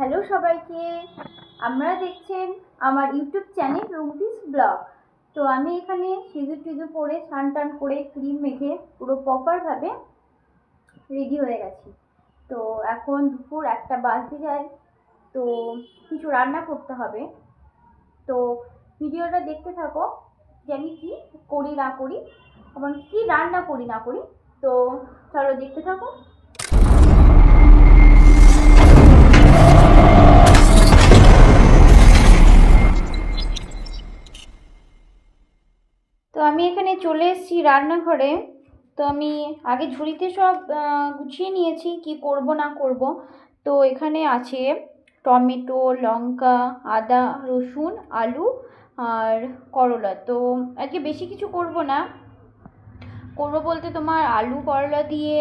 Hello সবাইকে, আপনারা দেখছেন আমার ইউটিউব চ্যানেল রুমটিস ব্লগ। তো আমি এখানে সিঁদুর পরে স্নান টান করে ক্রিম মেখে পুরো প্রপারভাবে রেডি হয়ে গেছি। তো এখন দুপুর 1টা বাজতে যায়, তো কিছু রান্না করতে হবে। তো ভিডিওটা দেখতে থাকো যে আমি কি করি না করি এবং কি রান্না করি না করি। তো চলো দেখতে থাকো। তো আমি এখানে চলে এসেছি রান্নাঘরে। তো আমি আগে ঝুড়িতে সব গুছিয়ে নিয়েছি কি করব না করব। তো এখানে আছে টমেটো, লঙ্কা, আদা, রসুন, আলু আর করলা। তো আজকে বেশি কিছু করব না, করব বলতে তোমার আলু করলা দিয়ে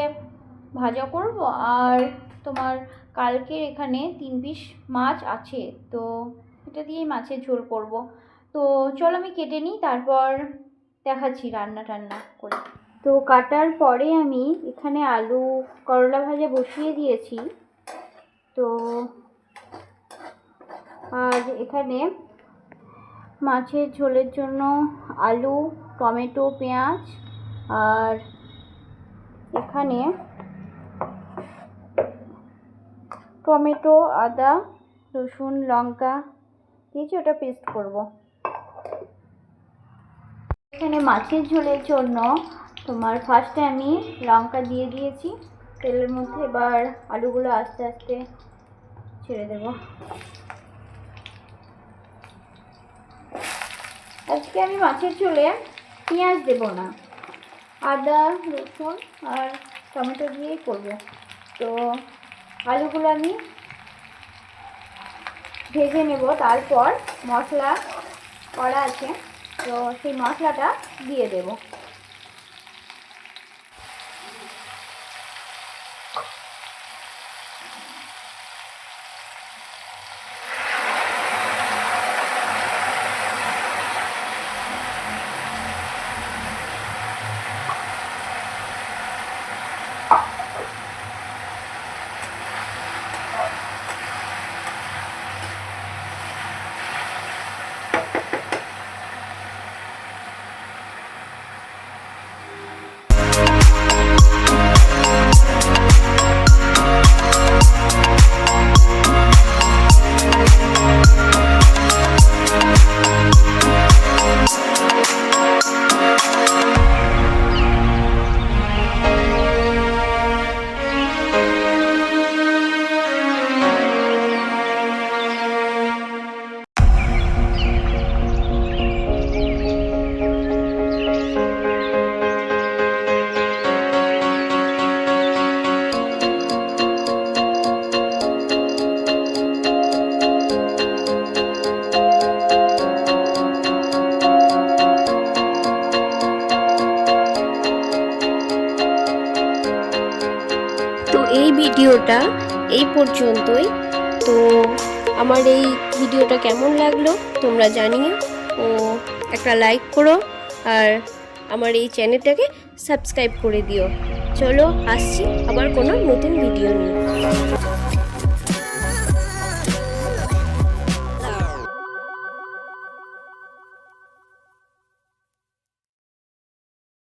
ভাজা করব, আর তোমার কালকের এখানে 3 পিস মাছ আছে, তো এটা দিয়েই মাছের ঝোল করব। তো চলো আমি কেটে নিই, তারপর দেখাচ্ছি রান্না টান্না করে। তো কাটার পরে আমি এখানে আলু করলা ভাজা বসিয়ে দিয়েছি। তো আর এখানে মাছের ঝোলের জন্য আলু, টমেটো, পেঁয়াজ, আর এখানে টমেটো, আদা, রসুন, লঙ্কা দিয়েছি, ওটা পেস্ট করব। এখানে মাছের ঝোলের জন্য তোমার ফার্স্টে আমি লঙ্কা দিয়ে দিয়েছি তেলের মধ্যে, এবার আলুগুলো আস্তে আস্তে ছেড়ে দেব। আজকে আমি মাছের ঝোলে পেঁয়াজ দেব না, আদা, রসুন আর টমেটো দিয়েই করব। তো আলুগুলো আমি ভেজে নেব, তারপর মশলা করা আছে, তো সেই মশলাটা দিয়ে দেব। এই ভিডিওটা এই পর্যন্তই। তো আমার এই ভিডিওটা কেমন লাগলো তোমরা জানিও, ও একটা লাইক করো আর আমার এই চ্যানেলটাকে সাবস্ক্রাইব করে দিও। চলো আসছি আবার কোনো নতুন ভিডিও নিয়ে।